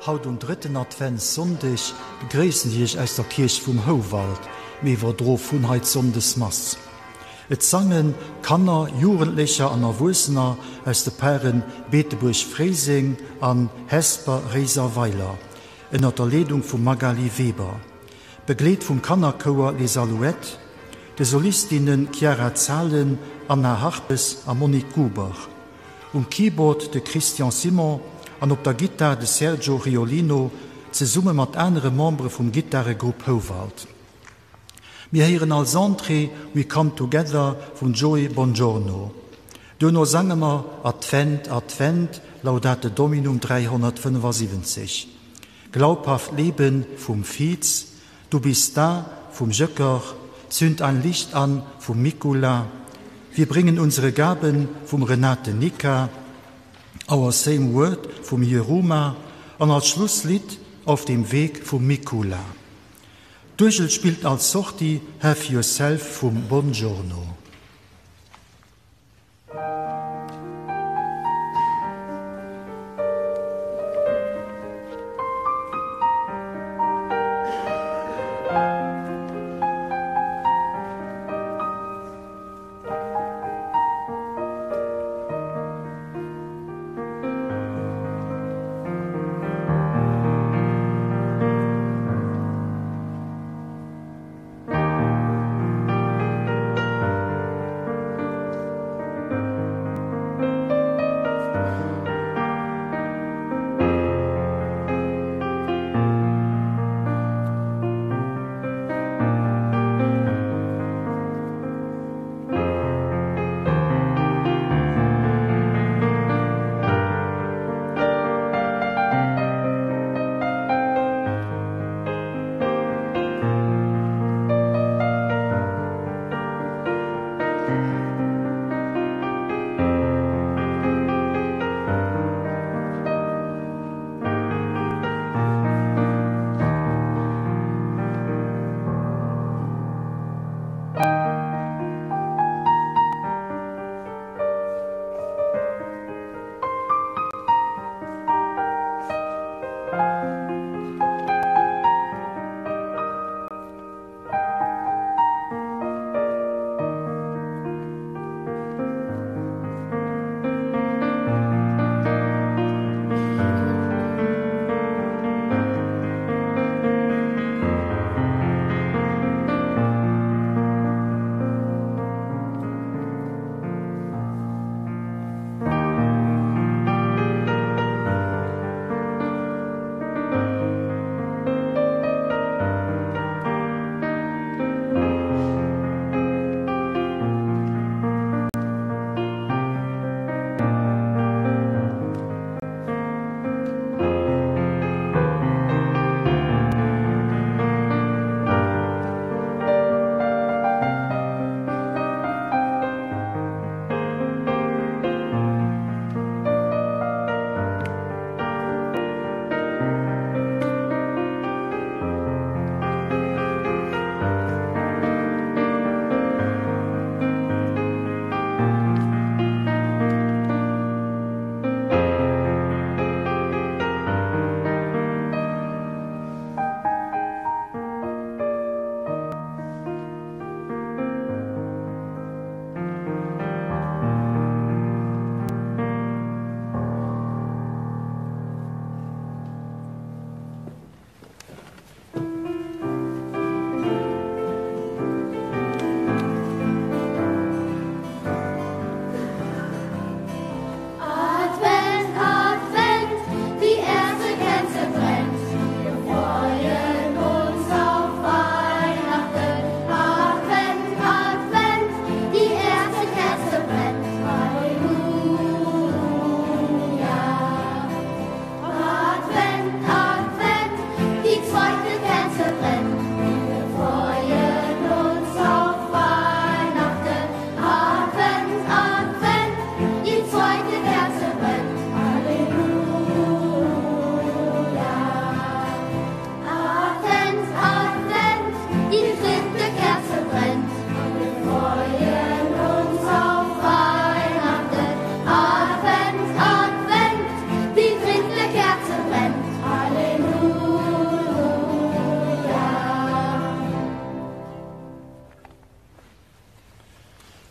Haut und dritten Adventssonntag begrüßen ich aus der Kirche vom Howald, mir drauf von heute Sonntagsmass. Et sangen Kanner, Jugendlicher an Erwusener aus der Pären Beteburg-Freising an Hesper Reiser-Weiler, in der Leitung von Magali Weber. Begleitet vom Kannerchor Les Alouettes, die Solistinnen Chiara Zahlen, Anna Harpes und Monique Guber. Keyboard de Christian Simon und auf der Gitarre de Sergio Riolino, zusammen mit anderen Membern vom Gitarregruppe Howald. Wir hören als Entree We Come Together von Joey Bongiorno. Dann sangen wir Advent, Advent, Laudate Dominum 375. Glaubhaft Leben vom Fietz, Du bist da vom Jöcker, Zünd ein Licht an vom Mikula. Wir bringen unsere Gaben vom Renate Nika, Our Same Word vom Jeruma und als Schlusslied Auf dem Weg vom Mikula. Durchel spielt als Sorti Have Yourself vom Bongiorno.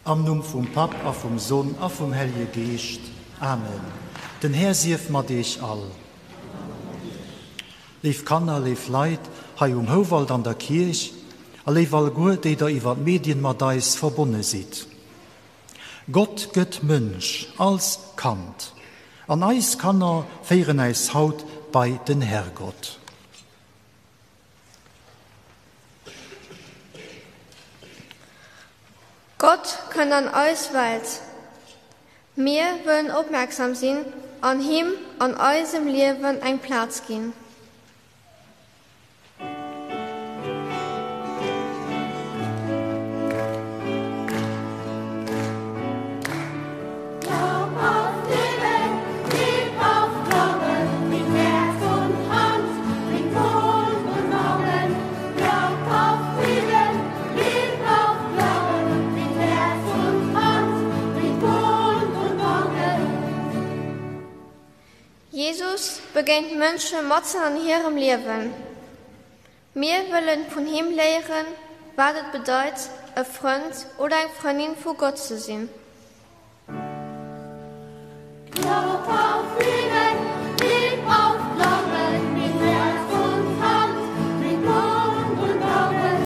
Am Namen vom Pap, a vom Sohn, a vom Heiligen Geist. Amen. Den Herr sief ma dich all. Lief Kanner, lief Leid, hei Howald an der Kirch, a lief all gut, die da iwwer Medien ma dais verbunden sieht. Gott gött Mönch als Kant. An eis Kanner feieren eis Haut bei den Herrgott. Gott kann an uns Welt. Wir wollen aufmerksam sein, an ihm, an unserem Leben einen Platz geben. Jesus begegnet Menschen Motzen an ihrem Leben. Wir wollen von ihm lehren, was es bedeutet, ein Freund oder eine Freundin von Gott zu sein. Glaub auf Frieden, lieb auf Glauben, mit Herz und Hand, mit Mund und Augen.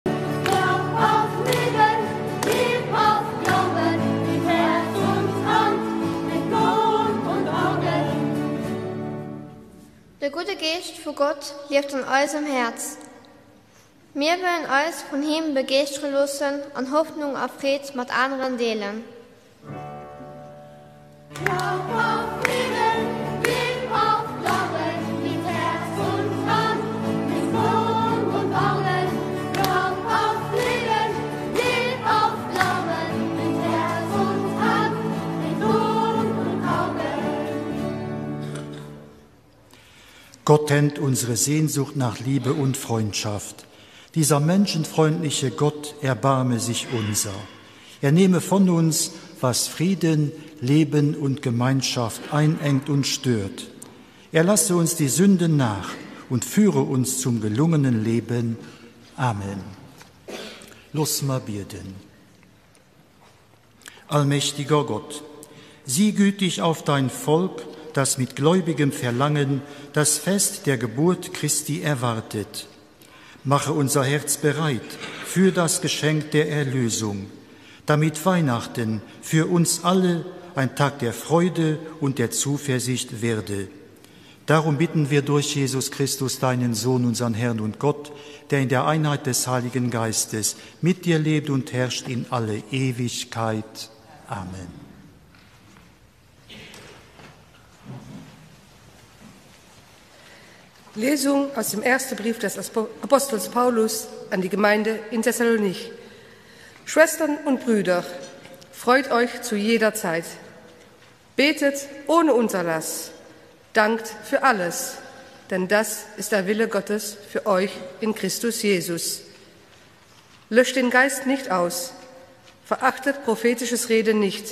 Glaub auf Frieden, lieb auf Glauben, mit Herz und Hand, mit Mund und Augen. Der gute Geist von Gott lebt in unserem Herz. Wir wollen uns von ihm begeistern lassen und Hoffnung auf Frieden mit anderen teilen. Glaub auf Frieden, lieb auf Glauben, mit Herz und Hand, mit Mund und Augen. Glaub auf Frieden, lieb auf Glauben, mit Herz und Hand, mit Mund und Augen. Gott kennt unsere Sehnsucht nach Liebe und Freundschaft. Dieser menschenfreundliche Gott erbarme sich unser. Er nehme von uns, was Frieden, Leben und Gemeinschaft einengt und stört. Er lasse uns die Sünden nach und führe uns zum gelungenen Leben. Amen. Lass mal beten. Allmächtiger Gott, sieh gütig auf dein Volk, das mit gläubigem Verlangen das Fest der Geburt Christi erwartet. Mache unser Herz bereit für das Geschenk der Erlösung, damit Weihnachten für uns alle ein Tag der Freude und der Zuversicht werde. Darum bitten wir durch Jesus Christus, deinen Sohn, unseren Herrn und Gott, der in der Einheit des Heiligen Geistes mit dir lebt und herrscht in alle Ewigkeit. Amen. Lesung aus dem ersten Brief des Apostels Paulus an die Gemeinde in Thessalonich. Schwestern und Brüder, freut euch zu jeder Zeit. Betet ohne Unterlass. Dankt für alles, denn das ist der Wille Gottes für euch in Christus Jesus. Löscht den Geist nicht aus. Verachtet prophetisches Reden nicht.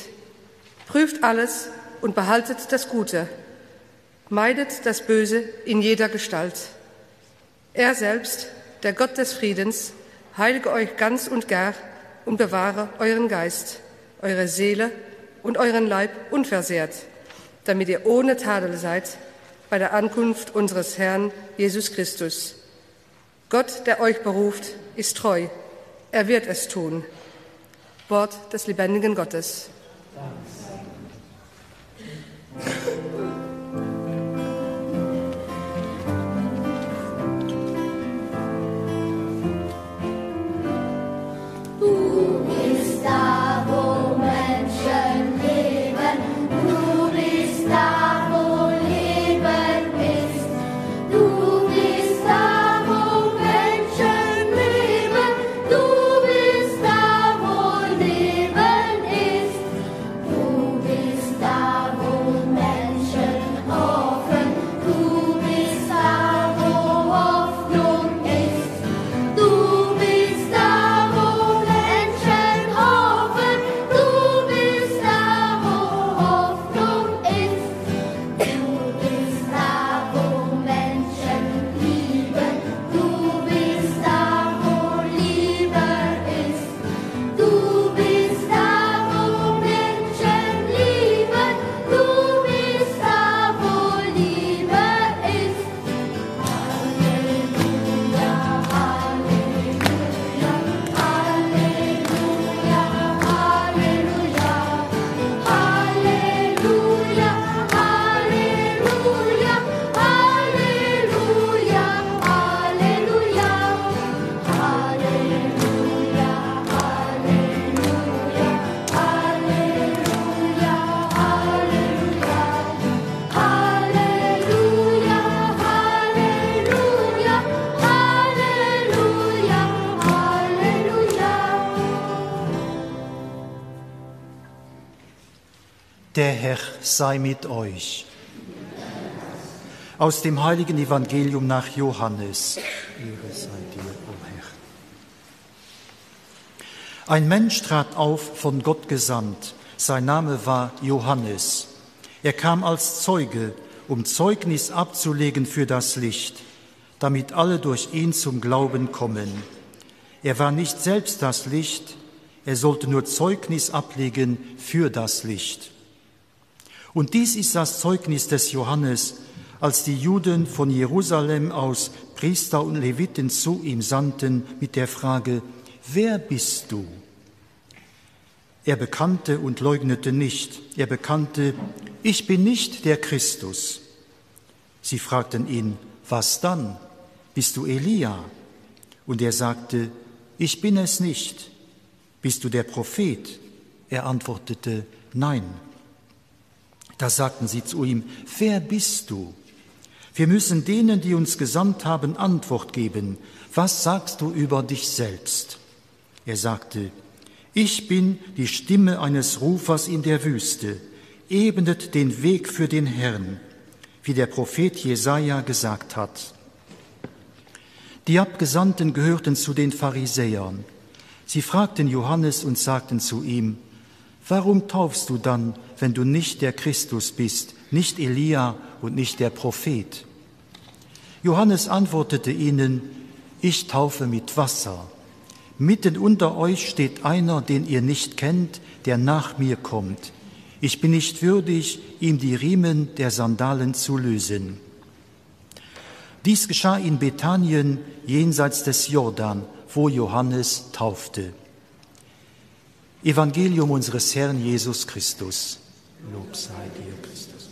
Prüft alles und behaltet das Gute. Meidet das Böse in jeder Gestalt. Er selbst, der Gott des Friedens, heilige euch ganz und gar und bewahre euren Geist, eure Seele und euren Leib unversehrt, damit ihr ohne Tadel seid bei der Ankunft unseres Herrn Jesus Christus. Gott, der euch beruft, ist treu. Er wird es tun. Wort des lebendigen Gottes. Du Der Herr sei mit euch. Aus dem heiligen Evangelium nach Johannes. Ehre sei dir, o Herr. Ein Mensch trat auf, von Gott gesandt. Sein Name war Johannes. Er kam als Zeuge, um Zeugnis abzulegen für das Licht, damit alle durch ihn zum Glauben kommen. Er war nicht selbst das Licht, er sollte nur Zeugnis ablegen für das Licht. Und dies ist das Zeugnis des Johannes, als die Juden von Jerusalem aus Priester und Leviten zu ihm sandten mit der Frage: Wer bist du? Er bekannte und leugnete nicht. Er bekannte: Ich bin nicht der Christus. Sie fragten ihn: Was dann? Bist du Elia? Und er sagte: Ich bin es nicht. Bist du der Prophet? Er antwortete: Nein. Da sagten sie zu ihm: Wer bist du? Wir müssen denen, die uns gesandt haben, Antwort geben. Was sagst du über dich selbst? Er sagte: Ich bin die Stimme eines Rufers in der Wüste. Ebnet den Weg für den Herrn, wie der Prophet Jesaja gesagt hat. Die Abgesandten gehörten zu den Pharisäern. Sie fragten Johannes und sagten zu ihm: Warum taufst du dann, wenn du nicht der Christus bist, nicht Elia und nicht der Prophet? Johannes antwortete ihnen: Ich taufe mit Wasser. Mitten unter euch steht einer, den ihr nicht kennt, der nach mir kommt. Ich bin nicht würdig, ihm die Riemen der Sandalen zu lösen. Dies geschah in Bethanien, jenseits des Jordan, wo Johannes taufte. Evangelium unseres Herrn Jesus Christus. Lob sei dir, Christus.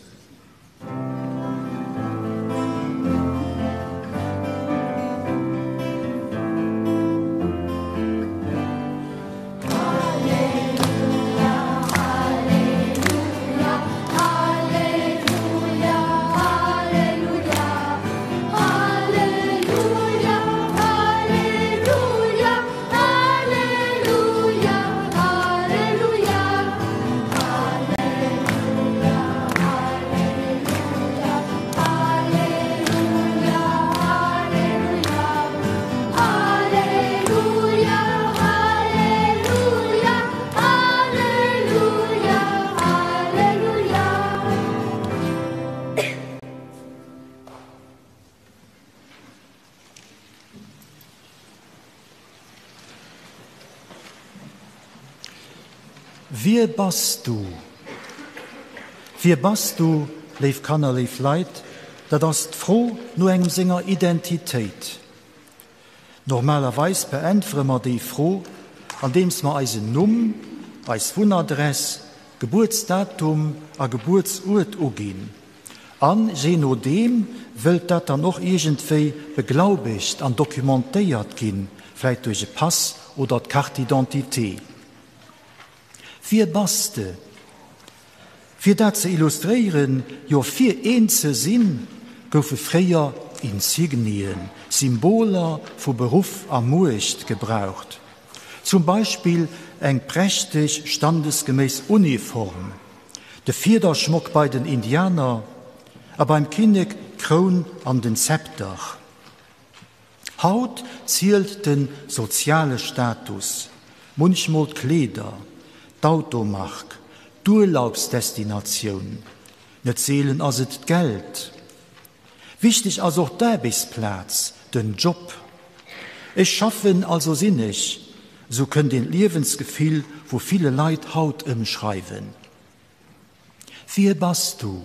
Wie bist du? Wie bist du, leif Kanner, leif Leid, dat hast froh nur engem Singer Identität. Normalerweise beantworten wir die froh, andems wir eisen Numm, eis Wohnadress, Geburtsdatum a Geburtsort ugin. An je dem will dat dann noch irgendwie beglaubigt an dokumentiert gin, vielleicht durch den Pass oder die Karte Identität. Wie baste? Für das zu illustrieren, jo vier einzelne Sinn, goufe freier Insignien, Symboler für Beruf am Mucht gebraucht. Zum Beispiel eng prächtig standesgemäß Uniform, der Vierderschmuck bei den Indianer, aber beim König Kron an den Zepter. Haut zielt den sozialen Status, manchmal Kleider, d'Automark, d'Urlaubsdestination, net Seelen as et Geld. Wichtig also auch der Arbeitsplatz, den Job. Es schaffen also sinnig, so können den Lebensgefühl, wo viele Leid Haut schreiben. Wie bist du?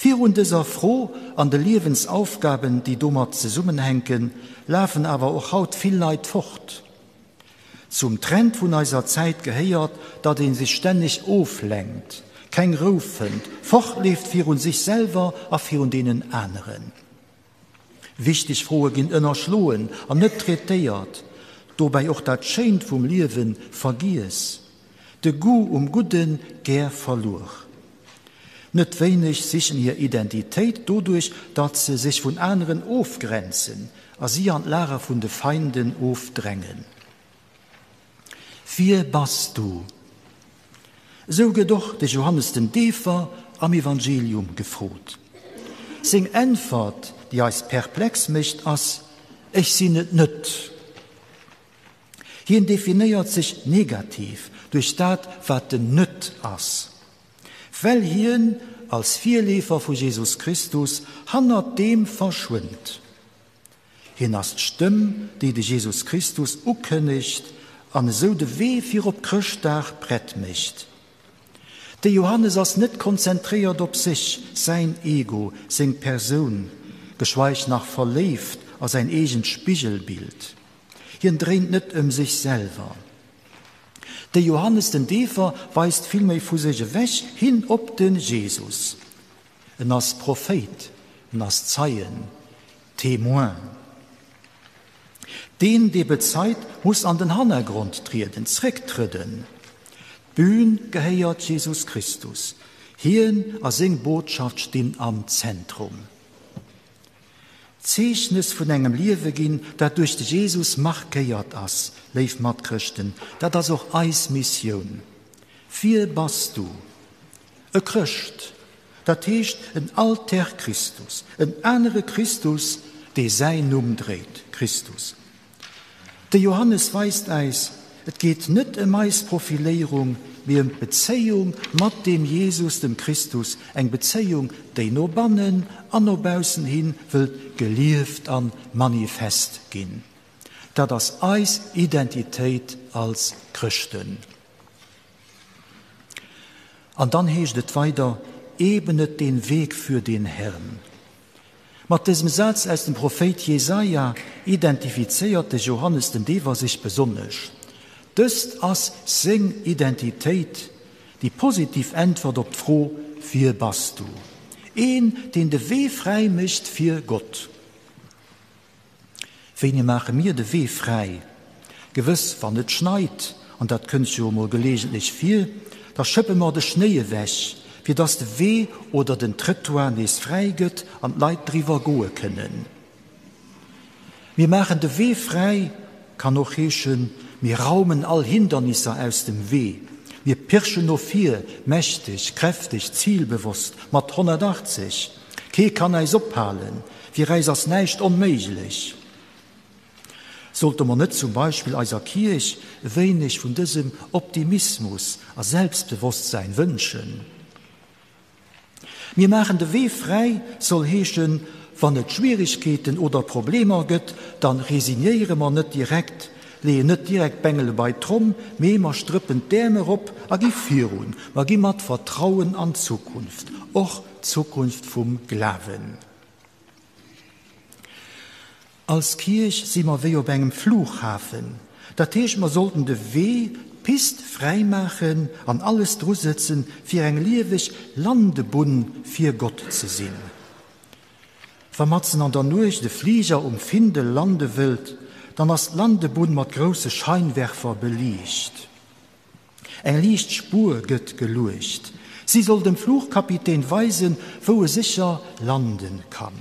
Wir und dieser froh an de Lebensaufgaben, die dummer zusammenhängen, laufen aber auch Haut viel Leid fort. Zum Trend von unserer Zeit gehört, da den sich ständig auflenkt, kein Rufend, fortlebt für uns sich selber, auch für uns denen anderen. Wichtig frohe gehen inner schloen, und nicht trätiert, dabei auch das Schein vom Leben vergiss. De Gu Guten gär verlor. Nicht wenig sich in ihre Identität dadurch, dass sie sich von anderen aufgrenzen, als sie an Lehrer von den Feinden aufdrängen. Wie bist du? So gedoch de Johannes den Täufer am Evangelium gefrot. Sing Antwort, die als perplex mischt as, ich sinne nüt. Hier definiert sich negativ durch dat, wat de nüt as. Weil hier als Vierlefer von Jesus Christus hanner dem verschwindt. Hier hast Stimme, die de Jesus Christus ukennigt, an so de weh für op Christdag brett mischt. Der Johannes ist nicht konzentriert auf sich, sein Ego, seine Person, geschweige nach verlebt als ein eigen Spiegelbild. Hier dreht nicht sich selber. Der Johannes den Täufer weist vielmehr von sich weg hin auf den Jesus. Als Prophet, als Zeichen, Témoin. Den, der bezeit, muss an den Hintergrund treten, zurücktreten. Bühn geheiert Jesus Christus. Hier als seine Botschaft stehen am Zentrum. Zeichnis von einem Leben gehen, das durch Jesus Macht geheiert ist, leif mat Christen, das ist auch eis Mission. Viel bist du. Ein Christ, das heißt ein alter Christus, ein anderer Christus, der sein umdreht, Christus. Der Johannes weist eis, es geht nicht um eis Profilierung, wie eine Beziehung mit dem Jesus, dem Christus, eine Beziehung, die no bannen, an no bausen hin, will gelieft an manifest gehen. Da das eis Identität als Christen. Und dann heißt es weiter, ebnet den Weg für den Herrn. Mit diesem Satz aus dem Prophet Jesaja identifizierte Johannes den Täufer sich besonders. Das ist seine Identität, die positiv antwortet auf die Frage, wie bist du? Ein, den der Weg frei mischt für Gott. Wenn machen mir den Weg frei. Gewiss, wenn es schneit, und das könnt ihr mal gelegentlich viel, da schöpfen wir den Schnee weg, wie das der Weg oder den Trottoir nicht frei geht und Leute drüber gehen können. Wir machen den Weg frei, kann auch heißen, wir raumen all Hindernisse aus dem Weg. Wir pirschen noch viel, mächtig, kräftig, zielbewusst, mit 180. Kein kann eis abhalten. Wir reisen es nicht unmöglich. Sollte man nicht zum Beispiel als Kirche wenig von diesem Optimismus als Selbstbewusstsein wünschen? Wir machen den Weg frei, soll heißen, wenn es Schwierigkeiten oder Probleme gibt, dann resignieren wir nicht direkt, lehen nicht direkt Bengel bei Trum, wir strippen Dämme ab, agi führen, wir gehen mit Vertrauen an Zukunft, auch Zukunft vom Glauben. Als Kirche sind wir wie auf einem Flughafen. Das heißt, wir sollten den Weg Pist freimachen, an alles drüsetzen, für ein liewig Landebun für Gott zu sehen. Vermatzen an der Nuch de Flieger finde Landewild, dann das Landebun mit große Scheinwerfer belicht. Ein Lichtspur gött gelucht. Sie soll dem Flugkapitän weisen, wo sicher landen kann.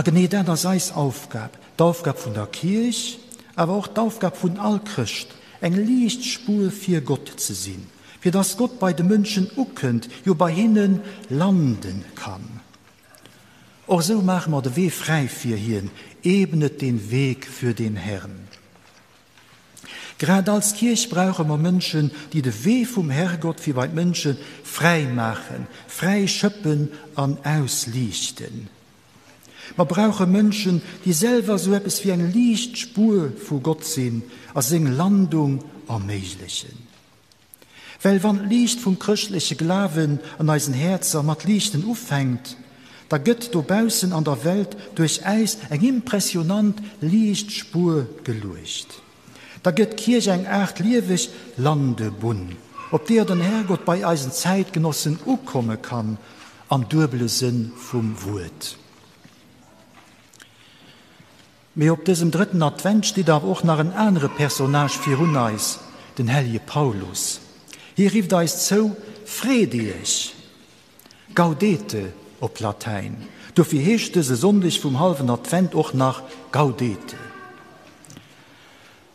Genau das ist Aufgabe. Die Aufgabe von der Kirche, aber auch die Aufgabe von all Christ, eine Lichtspur für Gott zu sehen, für das Gott bei den Menschen uckend, jo bei ihnen landen kann. Auch so machen wir den Weg frei für ihn, ebnet den Weg für den Herrn. Gerade als Kirche brauchen wir Menschen, die den Weg vom Herrgott für bei Menschen frei machen, frei schöpfen und auslichten. Wir brauchen Menschen, die selber so etwas wie eine Lichtspur von Gott sehen, als eine Landung ermöglichen. Weil wenn Licht vom christlichen Glauben an unseren Herzen mit Lichten aufhängt, da geht draußen an der Welt durchaus eine impressionante Lichtspur geleucht. Da geht Kirche eine Art liewig Landebun, ob der den Herrgott bei unseren Zeitgenossen umkommen kann, am dubelen Sinn vom Wort. Mir op diesem dritten Advent steht aber auch noch ein anderer Personage für uns, den heilige Paulus. Hier rief da es so, Frediech, Gaudete op Latein. Dafür heißt diese Sonntag vom halben Advent auch nach Gaudete.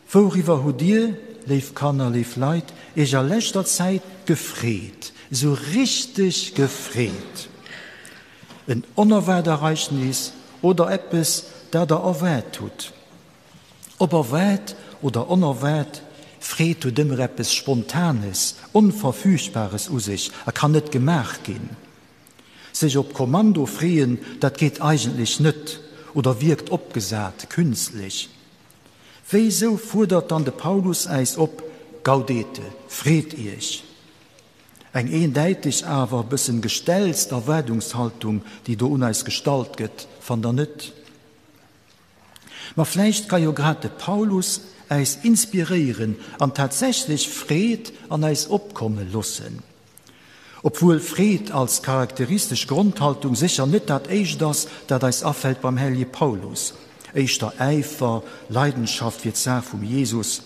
Worüber hu dir lief Kanner, lief Leid, ich in letzter Zeit gefreut, so richtig gefreut. Ein Unerwartereignis oder etwas, das er erwähnt tut. Ob erwähnt oder unerwähnt, freut du dem etwas Spontanes, Unverfügbares aus sich. Kann nicht gemerkt gehen. Sich ob Kommando freuen, das geht eigentlich nicht oder wirkt abgesagt, künstlich. Wieso fordert dann der Paulus eis ob, Gaudete, freut ihr? Eng eendeitig aber bisschen gestelzt Erwerdungshaltung, die du uneis Gestalt geht, von der nüt. Ma vielleicht kann jo gerade Paulus eis inspirieren an tatsächlich Fried an eis opkommen lassen. Obwohl Fried als charakteristisch Grundhaltung sicher nicht dat eich das, dat eis auffällt beim Heilige Paulus. Echter Eifer, Leidenschaft wird sehr vom Jesus.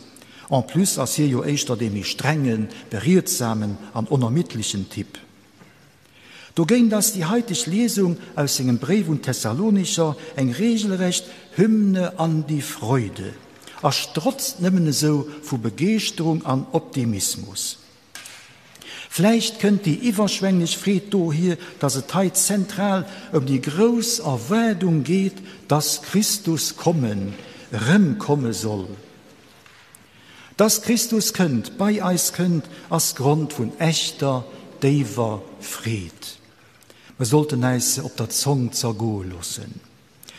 En plus als hier jo echter dem strengen, beredsamen, an unermittlichen Tipp. Do ging das die heutige Lesung aus engem Brief und Thessalonischer eng regelrecht Hymne an die Freude. Strotzt nimmen so vu Begeisterung an Optimismus. Vielleicht könnt die überschwänglich Fried do hier, dass es heute zentral die große Erwähnung geht, dass Christus kommen soll. Dass Christus könnt, bei eis könnt, als Grund von echter, dever Fried. Wir sollten eis op der Zong zergo lassen.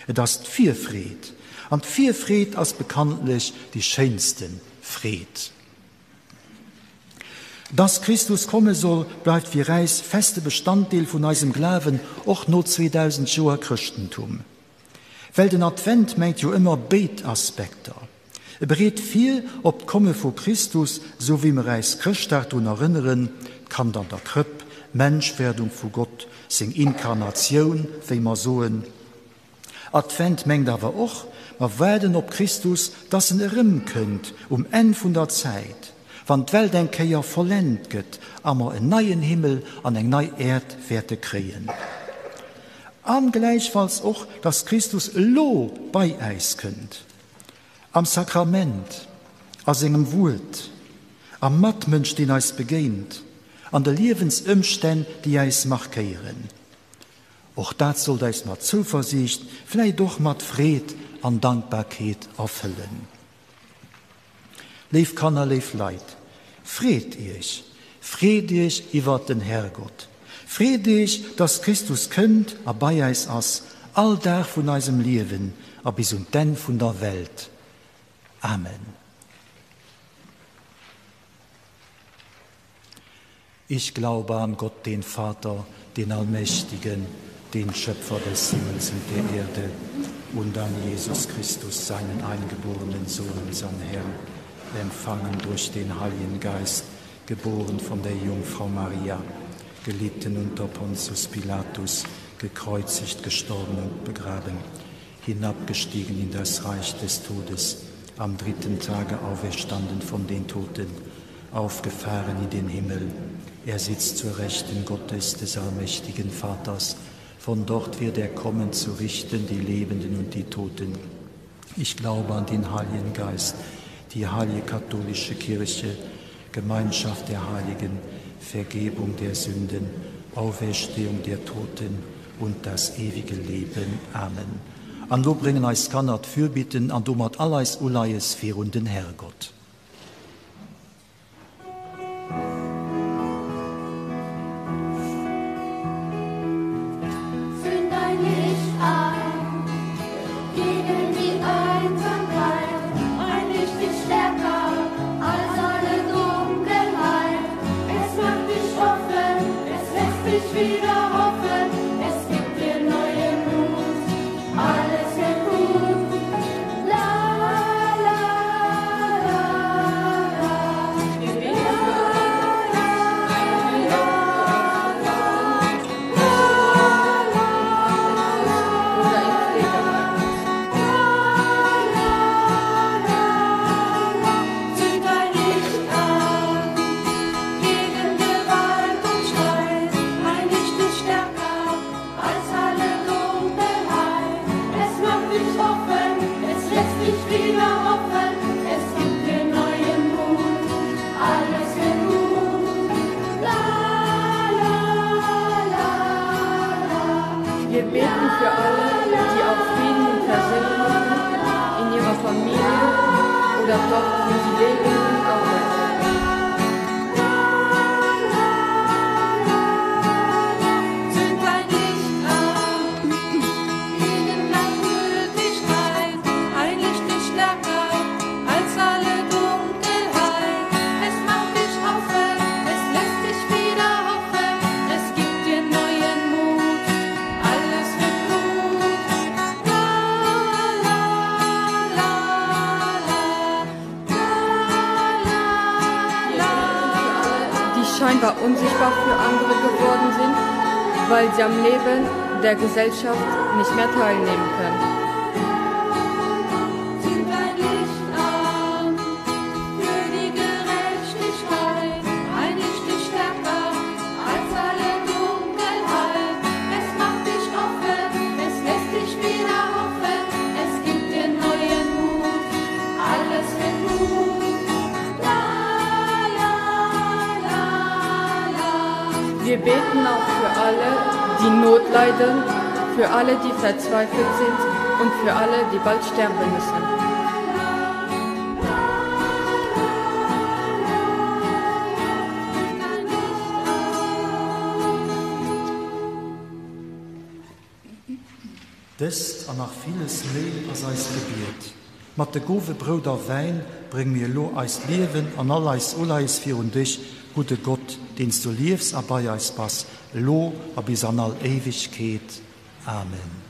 Das ist vier Fried. Und vier Fried als bekanntlich die schönsten Fried. Dass Christus kommen soll, bleibt für Reis feste Bestandteil von unserem Glauben, auch nur 2000 Jahre Christentum. Weil den Advent meint jo immer Betaspekte. Berät viel ob komme vor Christus, so wie wir als Christstart erinnern, kann dann der Kripp, Menschwerdung vor Gott, sing Inkarnation, wie man soen. Advent mengt aber auch, wir werden ob Christus, das erinnern könnt, Ende von der Zeit, wann die Welt denke ja vollendet geht, aber einen neuen Himmel an eine neue Erde werden kriegen. An gleichfalls auch, dass Christus lo bei eis könnt. Am Sakrament, als engem Wut, am Matmensch, den eis begehnt, an der Lebensumstände, die eis markieren. Auch das soll eis mit Zuversicht, vielleicht doch mit Fried an Dankbarkeit erfüllen. Leif Kanner, leif Leid. Fried ich über den Herrgott. Fried ich, dass Christus könnt, bei eis as, all da von eisem Leben, bis und denn von der Welt. Amen. Ich glaube an Gott, den Vater, den Allmächtigen, den Schöpfer des Himmels und der Erde, und an Jesus Christus, seinen eingeborenen Sohn, unseren Herrn, empfangen durch den Heiligen Geist, geboren von der Jungfrau Maria, gelitten unter Pontius Pilatus, gekreuzigt, gestorben und begraben, hinabgestiegen in das Reich des Todes, am 3. Tage auferstanden von den Toten, aufgefahren in den Himmel. Er sitzt zur Rechten Gottes, des allmächtigen Vaters. Von dort wird er kommen, zu richten die Lebenden und die Toten. Ich glaube an den Heiligen Geist, die heilige katholische Kirche, Gemeinschaft der Heiligen, Vergebung der Sünden, Auferstehung der Toten und das ewige Leben. Amen. An Lob bringen als Kannert fürbitten, an Domat alleis Ulayes für und den Herrgott. Zünd dein Licht ein, gegen die Einsamkeit, ein Licht ist stärker als alle Dunkelheit. Es macht dich offen, es lässt dich wieder hoffen, es gibt dir neuen Mut, alles wird gut. La, la, la, la. oder doch für sie leben und arbeiten. scheinbar unsichtbar für andere geworden sind, weil sie am Leben der Gesellschaft nicht mehr teilnehmen können. Wir beten auch für alle, die Not leiden, für alle, die verzweifelt sind und für alle, die bald sterben müssen. Dest an nach vieles Mehl as eis Gebiet. Mat de gove Bruder Wein bring mir lo eis Lewen an alleis Oleis vir und dich, gute Gott, denst du liefst aber eis Pass, lo a bis an all Ewigkeit. Amen.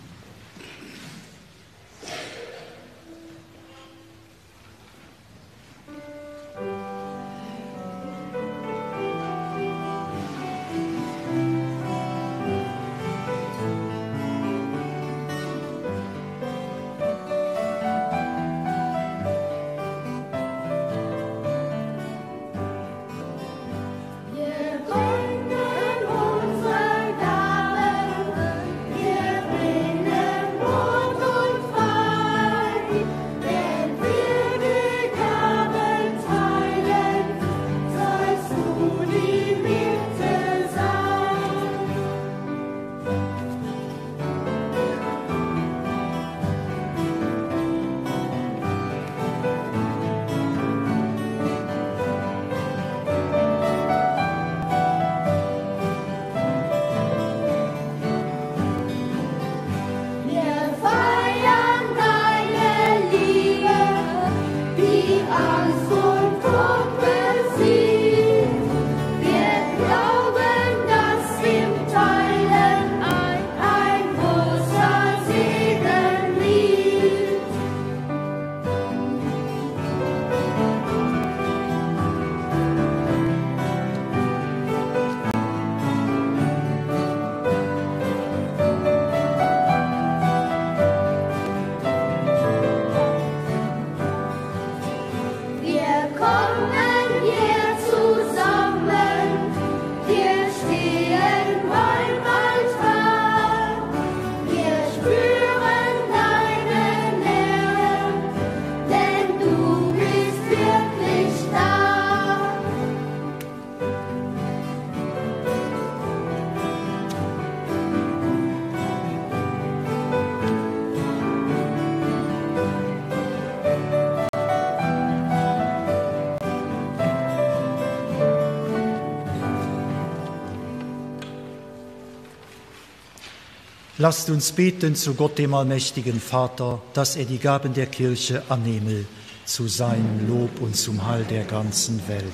Lasst uns beten zu Gott, dem allmächtigen Vater, dass er die Gaben der Kirche annehme, zu seinem Lob und zum Heil der ganzen Welt.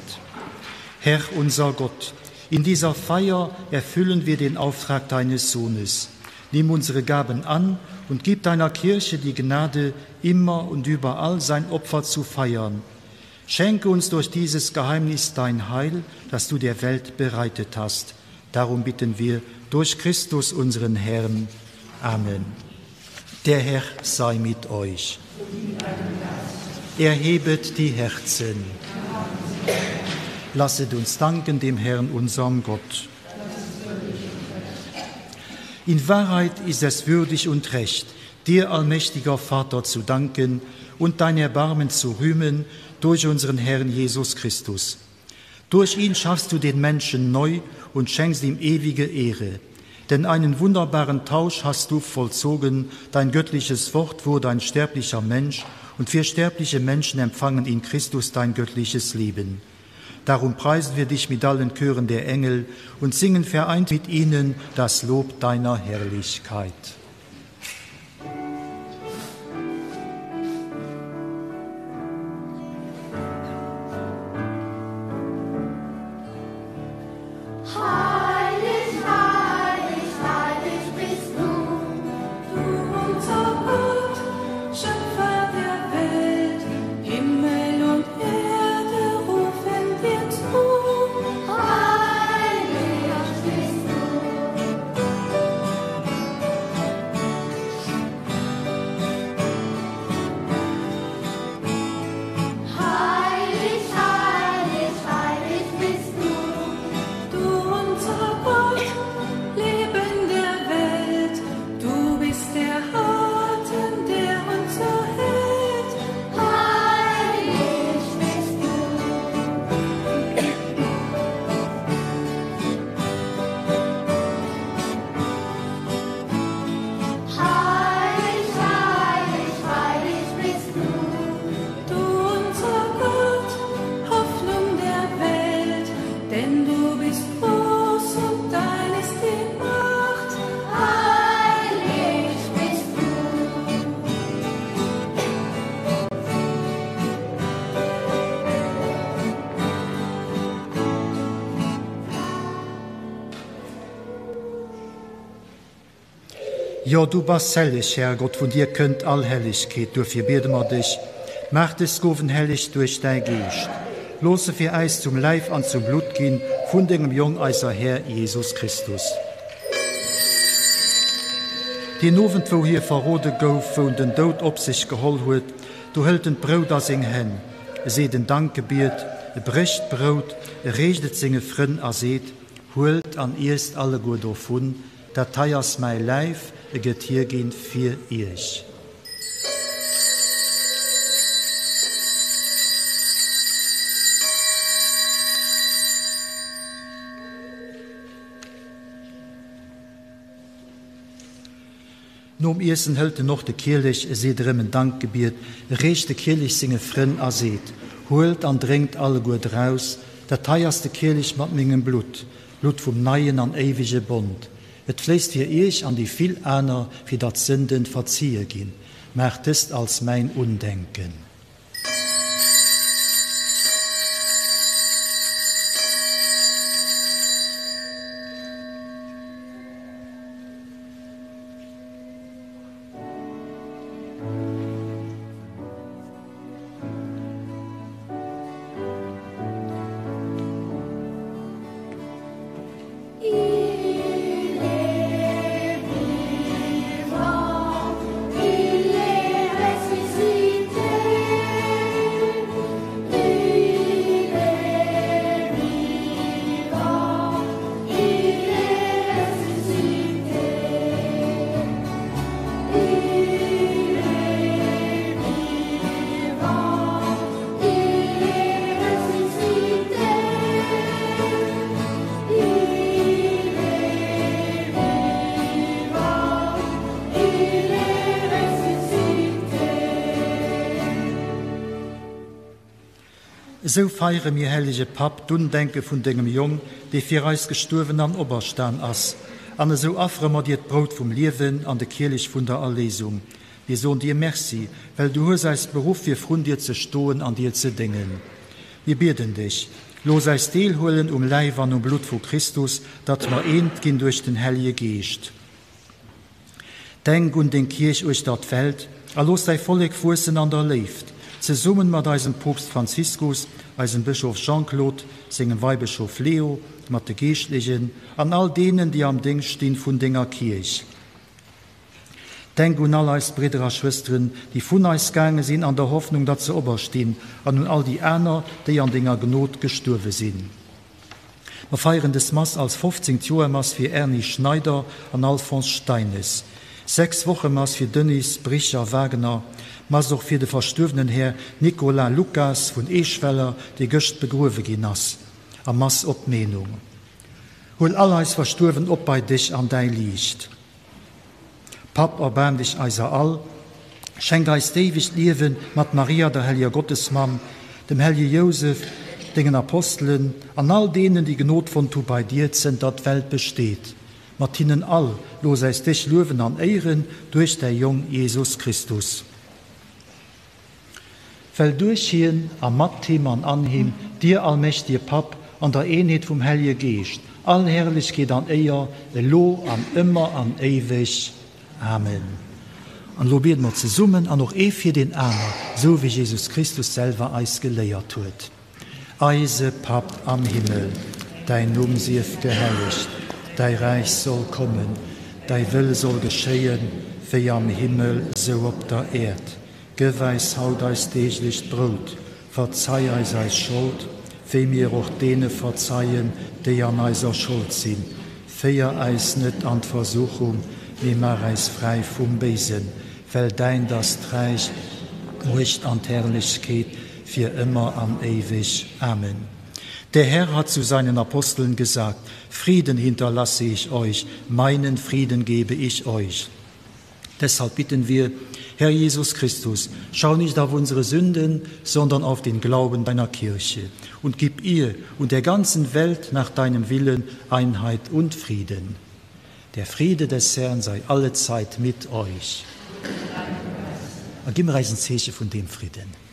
Herr, unser Gott, in dieser Feier erfüllen wir den Auftrag deines Sohnes. Nimm unsere Gaben an und gib deiner Kirche die Gnade, immer und überall sein Opfer zu feiern. Schenke uns durch dieses Geheimnis dein Heil, das du der Welt bereitet hast. Darum bitten wir durch Christus, unseren Herrn. Amen. Der Herr sei mit euch. Erhebet die Herzen. Lasset uns danken dem Herrn, unserem Gott. In Wahrheit ist es würdig und recht, dir, allmächtiger Vater, zu danken und dein Erbarmen zu rühmen durch unseren Herrn Jesus Christus. Durch ihn schaffst du den Menschen neu und schenkst ihm ewige Ehre. Denn einen wunderbaren Tausch hast du vollzogen, dein göttliches Wort wurde ein sterblicher Mensch, und wir sterbliche Menschen empfangen in Christus dein göttliches Leben. Darum preisen wir dich mit allen Chören der Engel und singen vereint mit ihnen das Lob deiner Herrlichkeit. Ja, du bist hellig, Herr Gott, von dir könnt all Helligkeit, durch wir beten wir dich. Mach des Goven hellig durch dein Geist. Lose für Eis zum Leib und zum Blut gehen, von dem Jung eiser Herr Jesus Christus. Die Novent, wo hier verrode gouf, wo den Tod ob sich geholt hat, du hält den Brot aus in Hen. Seht den Dankgebiet, bricht Brot, regnet singe Frin seht, holt an erst alle gut davon, dat teiers mei Leib, geht hier gehen für ich. Nur am ersten hält noch de Kirch, seht drimmen Dankgebiet, recht de Kirch singe Frin seht, holt an dringt alle gut raus, der teierste Kirch mat mingen Blut, Blut vom Neien an ewige Bund. Et fließt hier ich an die viel einer, wie dat Sünden verziehe gin. Macht es als mein Undenken. So feiere mir hellige Pap d'Undenke vun degem Jung, de fir reis gestorven an Oberstan ass, an so afremodiert Brot vom Liewen an de Kirch vun der Erlesung. Wir sohn dir merci, weil du seist Beruf wir von dir zu stohen, an dir zu dingen. Wir beten dich, lo seist Deel holen Leib an Blut vor Christus, dat ma ent gin durch den Heilige Geist. Denk und den Kirch euch dort fällt, los sei volleg Fussen an der Leift, zu summen mat eisen Propst Franziskus, eisen Bischof Jean-Claude, singen Weihbischof Leo, mat de Geistlichen, an all denen, die am Ding stehen von Dinger Kirch. Denk an alle Brüder und Schwestern, die von uns gegangen sind an der Hoffnung, dass sie oberstehen, an all die Äner, die an Dinger Not gestorben sind. Wir feiern das Mass als 15. Jahrmass für Ernie Schneider und Alfons Steines, 6 Wochen Mass für Dennis Bricher Wagner, Mass auch für den verstorbenen Herr Nicolas Lukas von Eschweller, die Göst begrüßen gehen, am Mass Obmenung. Hol alles verstorven op bei dich an dein Licht. Pap, erbarm dich eiser all, schenk eis ewig Leben mat Maria, der Heilige Gottesmann, dem Heilige Josef, den Aposteln, an all denen, die Genot von du bei dir sind, dat Welt besteht. Mat ihnen all, los eis dich löwen an Ehren durch der Jung Jesus Christus. Fäll durchhin am Mattim an Anhim, dir allmächtige Pap, an der Einheit vom Heilige Geist, all Herrlichkeit an Eier, lo an immer an ewig. Amen. Und lo beten wir zusammen an noch für den Armer, so wie Jesus Christus selber eis gelehrt hat. Eise Pap am Himmel, dein Name sei geheiligt, dein Reich soll kommen, dein Wille soll geschehen, wie am Himmel, so auf der Erde. Geweis haut eis täglich Brot, verzeih eis Schuld, wie mir auch denen verzeihen, die an eiser Schuld sind. Feier eis nicht an Versuchung, wie mach eis frei vom Besen, weil dein das Reich, Recht und Herrlichkeit für immer am ewig. Amen. Der Herr hat zu seinen Aposteln gesagt, Frieden hinterlasse ich euch, meinen Frieden gebe ich euch. Deshalb bitten wir, Herr Jesus Christus, schau nicht auf unsere Sünden, sondern auf den Glauben deiner Kirche und gib ihr und der ganzen Welt nach deinem Willen Einheit und Frieden. Der Friede des Herrn sei allezeit mit euch. Und gib mir ein Zeichen von dem Frieden.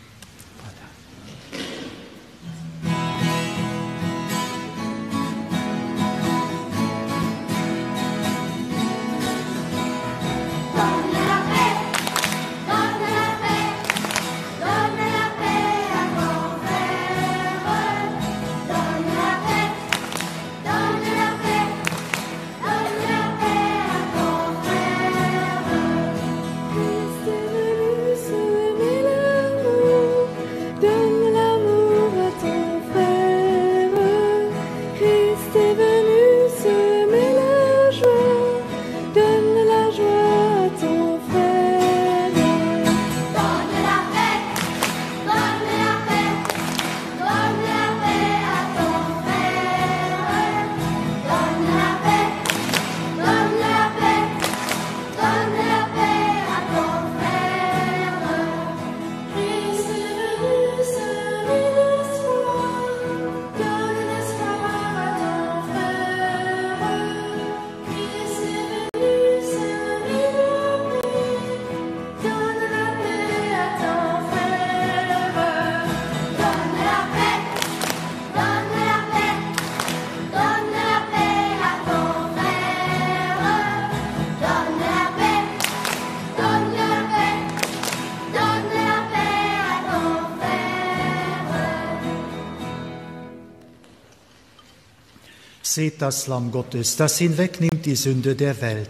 Seht das Lamm Gottes, das hinwegnimmt die Sünde der Welt.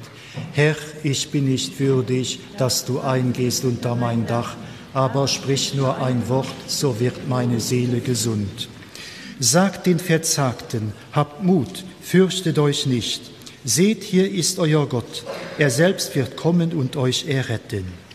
Herr, ich bin nicht würdig, dass du eingehst unter mein Dach, aber sprich nur ein Wort, so wird meine Seele gesund. Sagt den Verzagten, habt Mut, fürchtet euch nicht. Seht, hier ist euer Gott, er selbst wird kommen und euch erretten.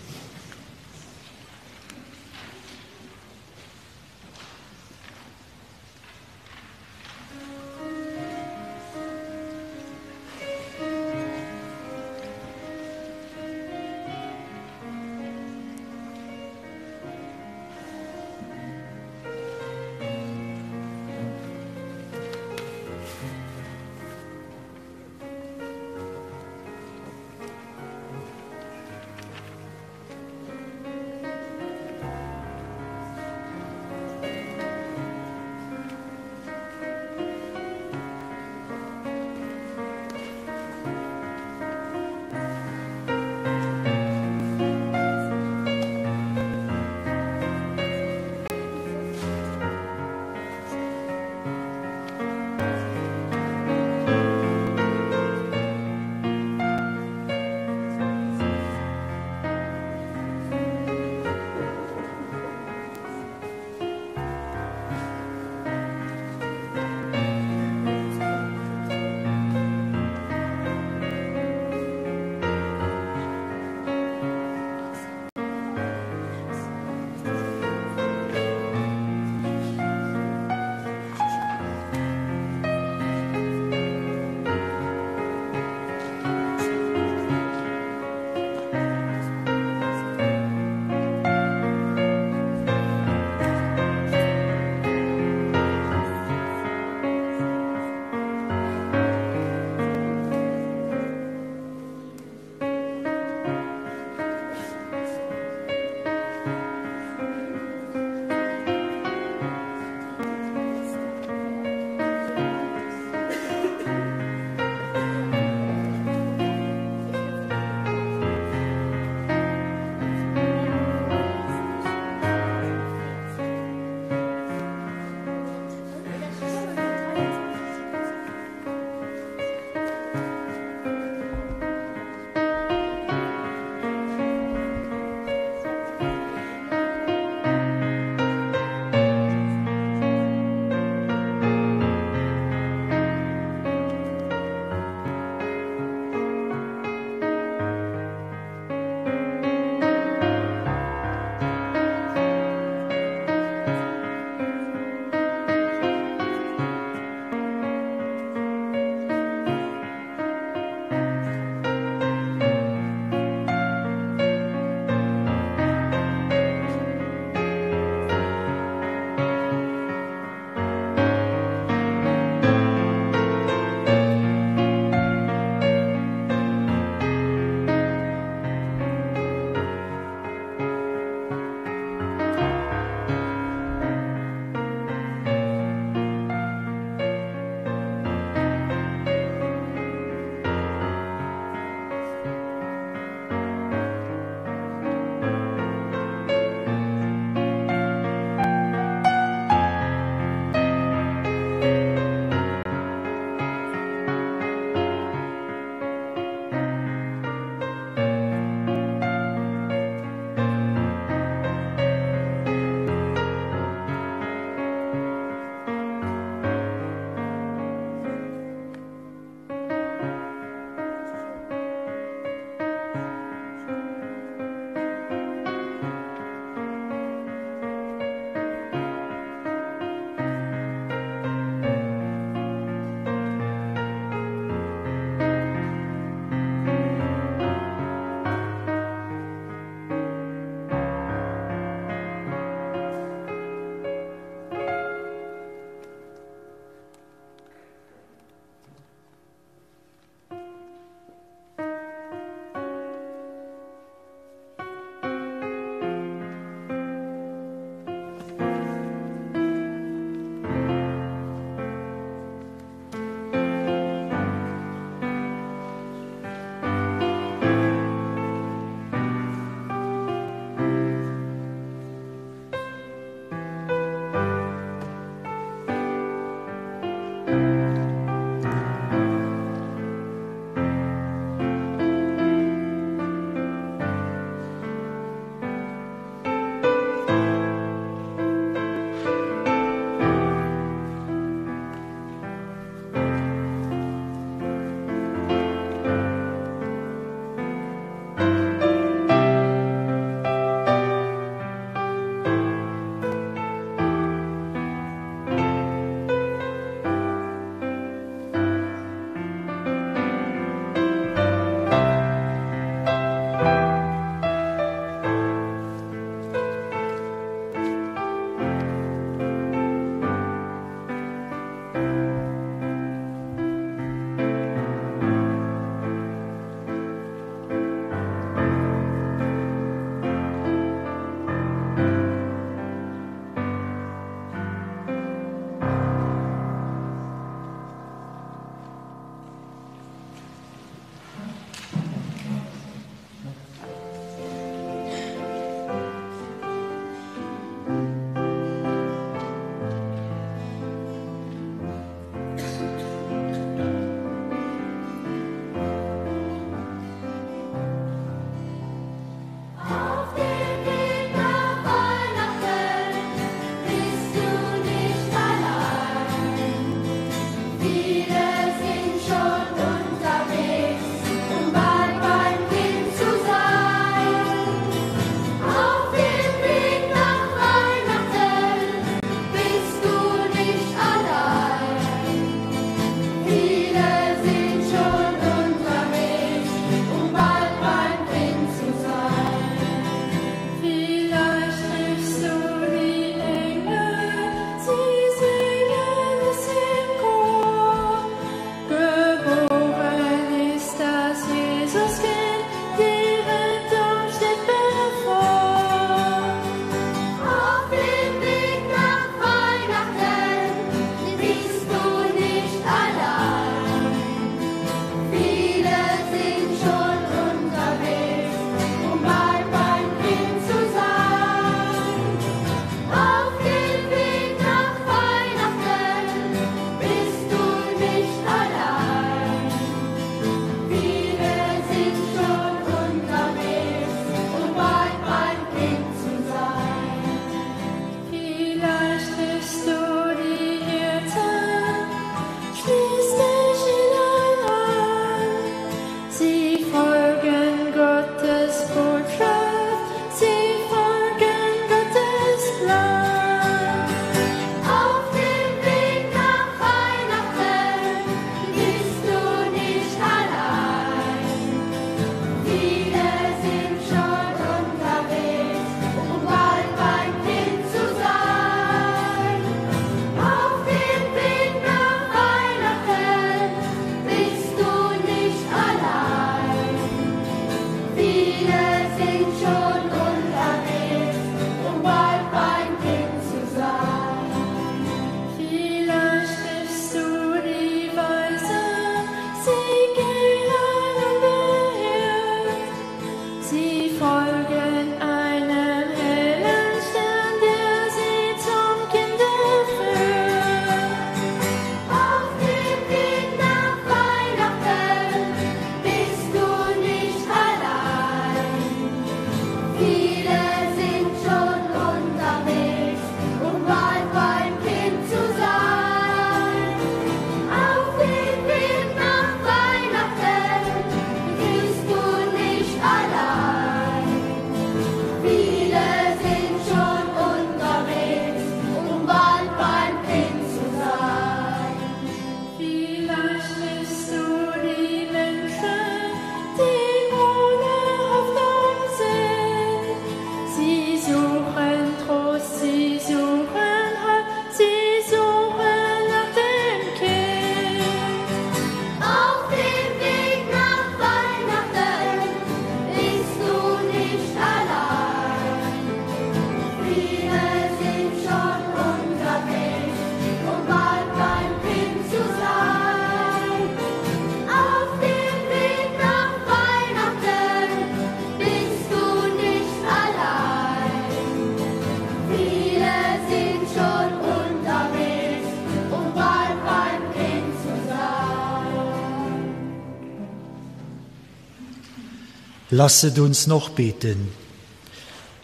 Lasset uns noch beten.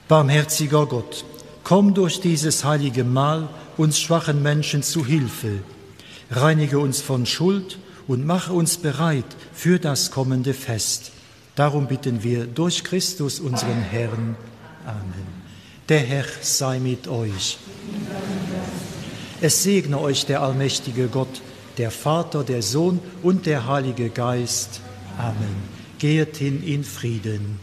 Barmherziger Gott, komm durch dieses heilige Mahl uns schwachen Menschen zu Hilfe. Reinige uns von Schuld und mache uns bereit für das kommende Fest. Darum bitten wir durch Christus, unseren Herrn. Amen. Der Herr sei mit euch. Es segne euch der allmächtige Gott, der Vater, der Sohn und der Heilige Geist. Amen. Geht hin in Frieden.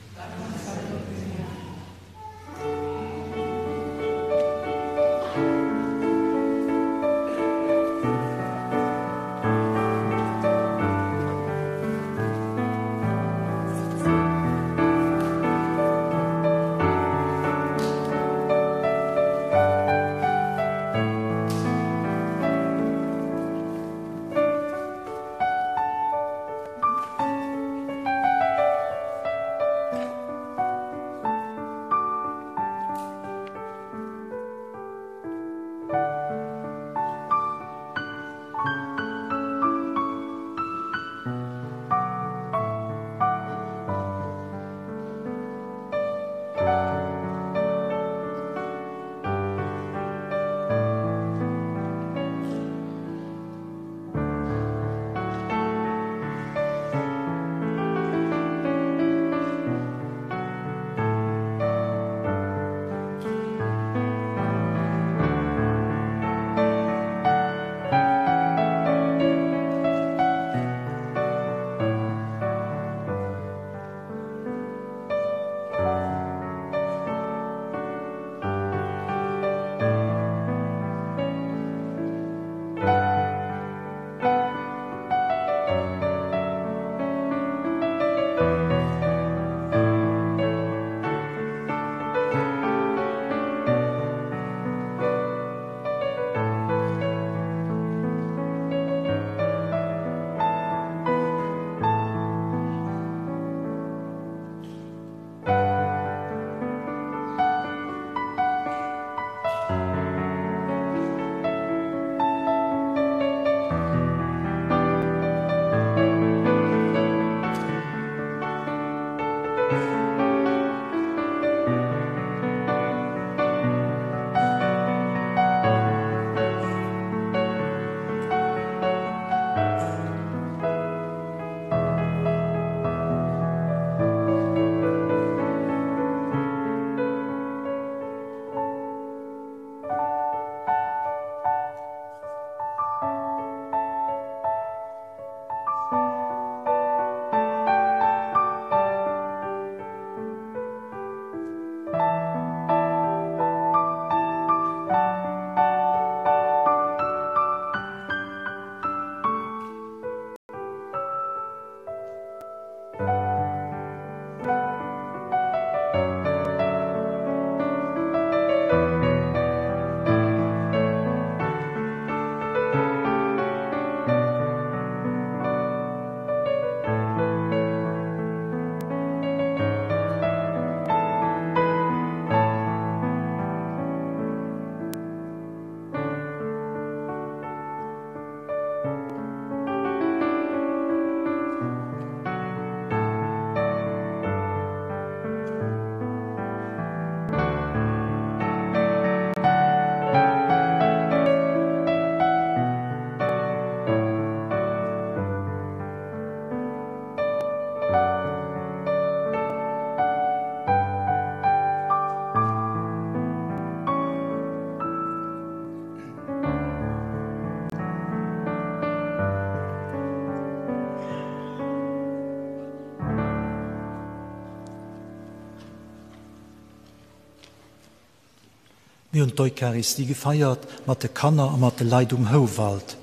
Wir haben die Eucharistie gefeiert mit den Kanner und mit den Leuten Howald.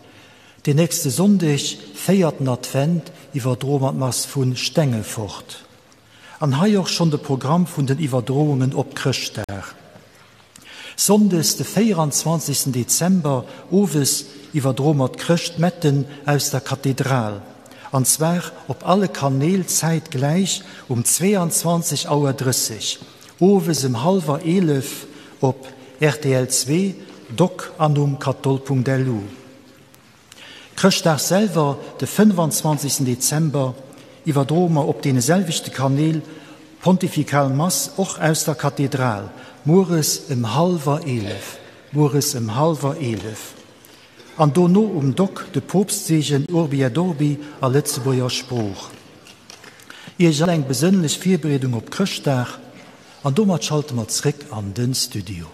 Den nächsten Sonntag feiert Advent über Drohmaß von Stängelfurt. An hier auch schon das Programm von den Überdrohungen ob Christstag. Sonntags, den 24. Dezember, oves Überdrohmat Christ metten aus der Kathedral. Und zwar ob alle Kanäle zeitgleich 22:30 Uhr. Oves 10:30 ob RTL 2, Doc anum Kathol.lu. Christstag selber, den 25. Dezember, überdromen ob den selbichten Kanäle Pontifikal Mass auch aus der Kathedral, Mores im 11:30. An Dono Dock de Popstsegen Urbi et Orbi a Letzebuer Spruch. Ihr ja eng besinnlich Vierberedung op Krchtdag, an dommer schalte mat zrick an den Studio.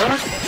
Huh?